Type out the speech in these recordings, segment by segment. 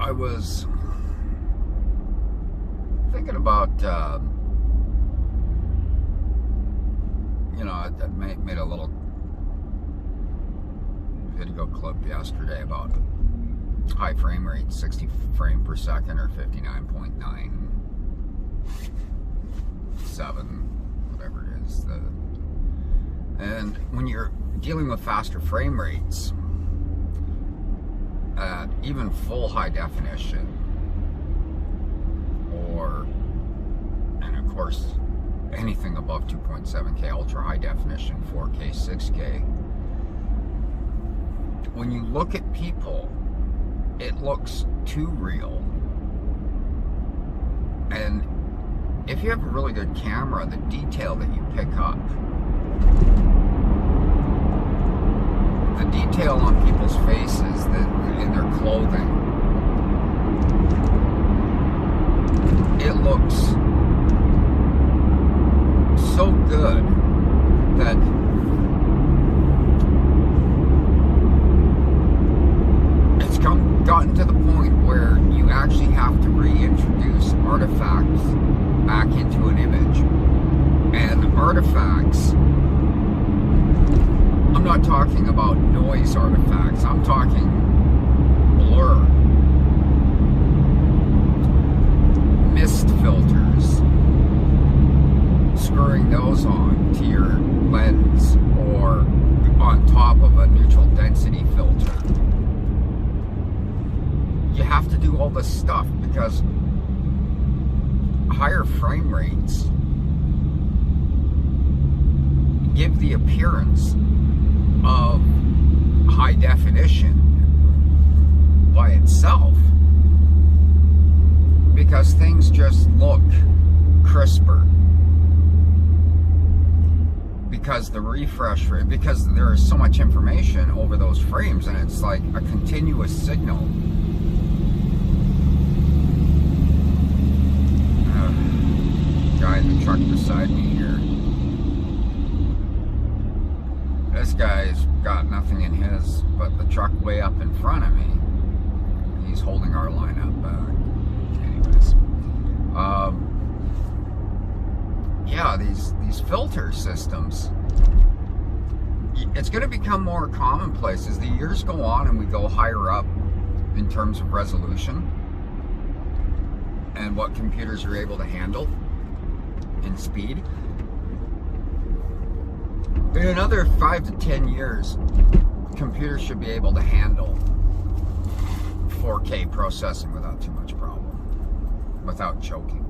I was thinking about, I made a little video clip yesterday about high frame rate, 60 frame per second or 59.97, whatever it is. And when you're dealing with faster frame rates, at even full high definition, and of course, anything above 2.7K ultra high definition, 4K, 6K, when you look at people, it looks too real. And if you have a really good camera, the detail that you pick up, the detail on people's faces, in their clothing, it looks so good that it's gotten to the point where you actually have to reintroduce artifacts back into an image. And artifacts, I'm not talking about noise artifacts, I'm talking blur, mist filters, screwing those on to your lens or on top of a neutral density filter. You have to do all this stuff because higher frame rates give the appearance of high definition by itself, because things just look crisper, because the refresh rate, because there is so much information over those frames, and it's like a continuous signal. Guy in the truck beside me here, this guy's got nothing in his but the truck way up in front of me. He's holding our line up back. Anyways, yeah, these filter systems, it's going to become more commonplace as the years go on and we go higher up in terms of resolution and what computers are able to handle in speed. In another 5 to 10 years, computers should be able to handle 4K processing without too much problem, without choking.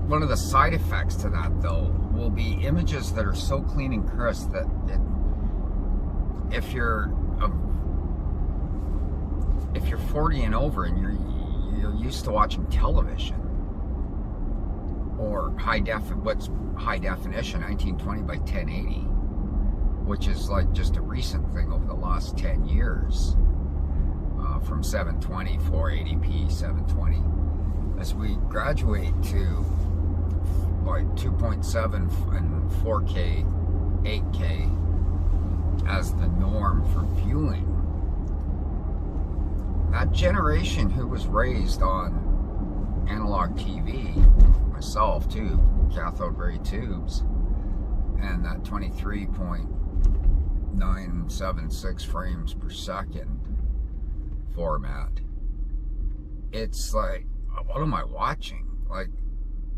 One of the side effects to that, though, will be images that are so clean and crisp that if you're 40 and over and you're used to watching television or what's high definition, 1920 by 1080, which is like just a recent thing over the last 10 years, from 720, 480p, 720. As we graduate to like 2.7 and 4K, 8K as the norm for viewing, that generation who was raised on analog TV, myself too, cathode ray tubes, and that 23.976 frames per second format, it's like, what am I watching? Like,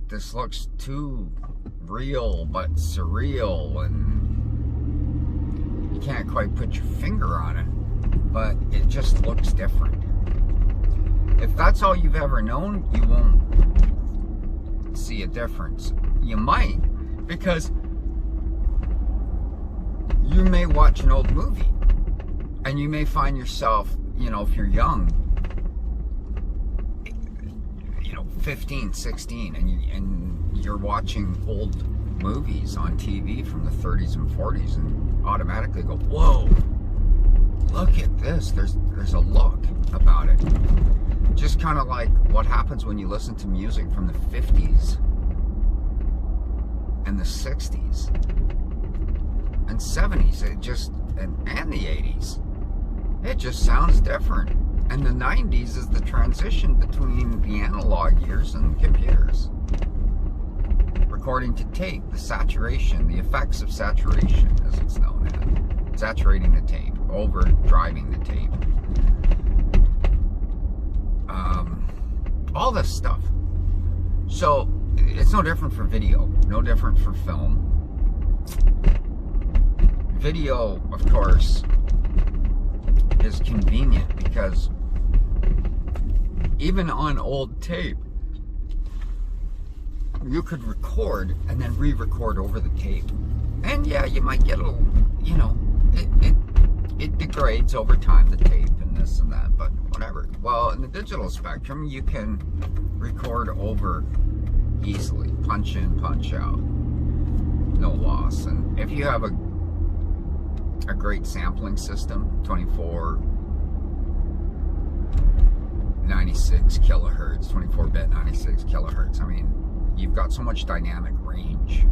this looks too real but surreal, and you can't quite put your finger on it, but it just looks different. If that's all you've ever known, you won't see a difference. You might, because you may watch an old movie and you may find yourself, if you're young, 15, 16, and you're watching old movies on TV from the 30s and 40s and automatically go, whoa, look at this. There's a look about it. Just kind of like what happens when you listen to music from the 50s and the 60s and 70s. It just, and the 80s. It just sounds different. And the 90s is the transition between the analog years and computers. Recording to tape, the saturation, the effects of saturation, as it's known as. Saturating the tape, overdriving the tape. All this stuff. So, it's no different for video, no different for film. Video, of course, is convenient because even on old tape, you could record and then re-record over the tape. And yeah, you might get a little, you know, it degrades over time, the tape and this and that, but whatever. Well, in the digital spectrum, you can record over easily, punch in, punch out, no loss. And if you have a great sampling system, 96 kilohertz, 24-bit 96 kilohertz, I mean, you've got so much dynamic range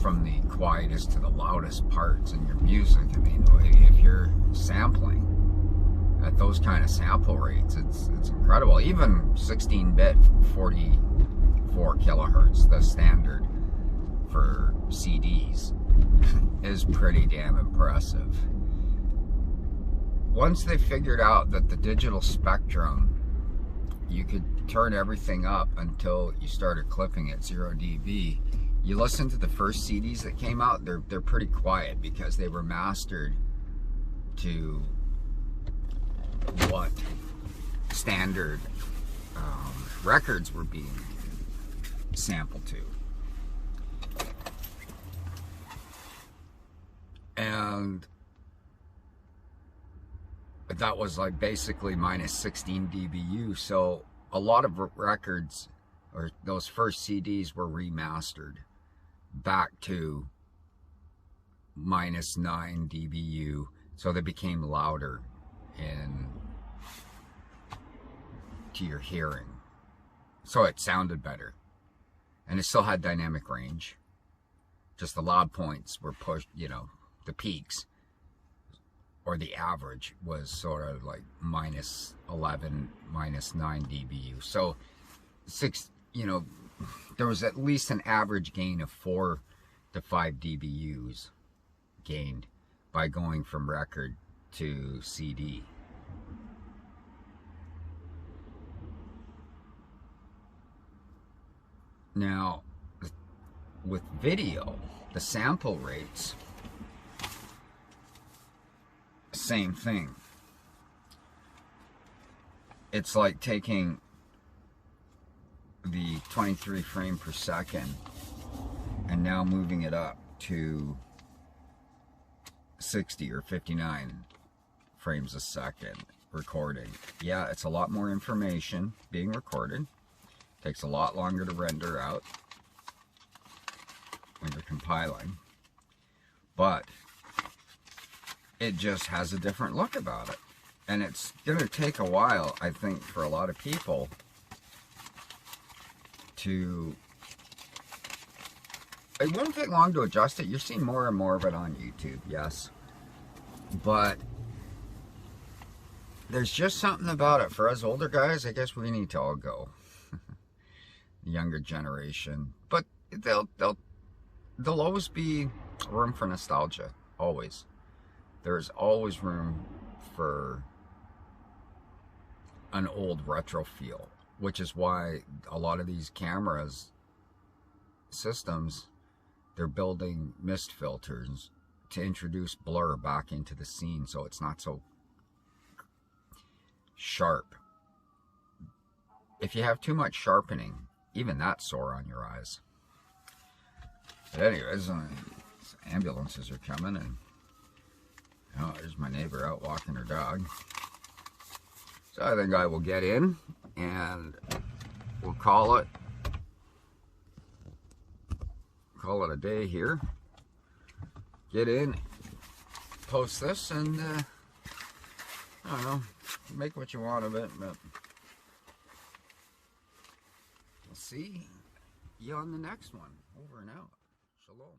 from the quietest to the loudest parts in your music. I mean, if you're sampling at those kind of sample rates, it's incredible. Even 16-bit 44 kilohertz, the standard for CDs, is pretty damn impressive. Once they figured out that the digital spectrum, you could turn everything up until you started clipping at 0 dB. You listen to the first CDs that came out, they're pretty quiet because they were mastered to what standard records were being sampled to. And that was like basically minus 16 dBu. So a lot of records, or those first CDs, were remastered back to minus 9 dBu. So they became louder to your hearing. So it sounded better. And it still had dynamic range. Just the loud points were pushed, you know, the peaks, or the average was sort of like minus 11, minus 9 dBu. So there was at least an average gain of 4 to 5 dBus gained by going from record to CD. Now, with video, the sample rates, same thing. It's like taking the 23 frame per second and now moving it up to 60 or 59 frames a second recording. Yeah, it's a lot more information being recorded. Takes a lot longer to render out when you're compiling, but it just has a different look about it. And it's going to take a while, I think, for a lot of people to... It won't take long to adjust it. You're seeing more and more of it on YouTube, yes. But there's just something about it. For us older guys, I guess we need to all go. The younger generation. But there'll always be room for nostalgia. Always. There's always room for an old retro feel, which is why a lot of these cameras systems, they're building mist filters to introduce blur back into the scene so it's not so sharp. If you have too much sharpening, even that's sore on your eyes. But anyways, ambulances are coming, and oh, there's my neighbor out walking her dog. So I think I will get in and we'll call it a day here. Get in, post this, and I don't know, make what you want of it, but we'll see. you on the next one. Over and out. Shalom.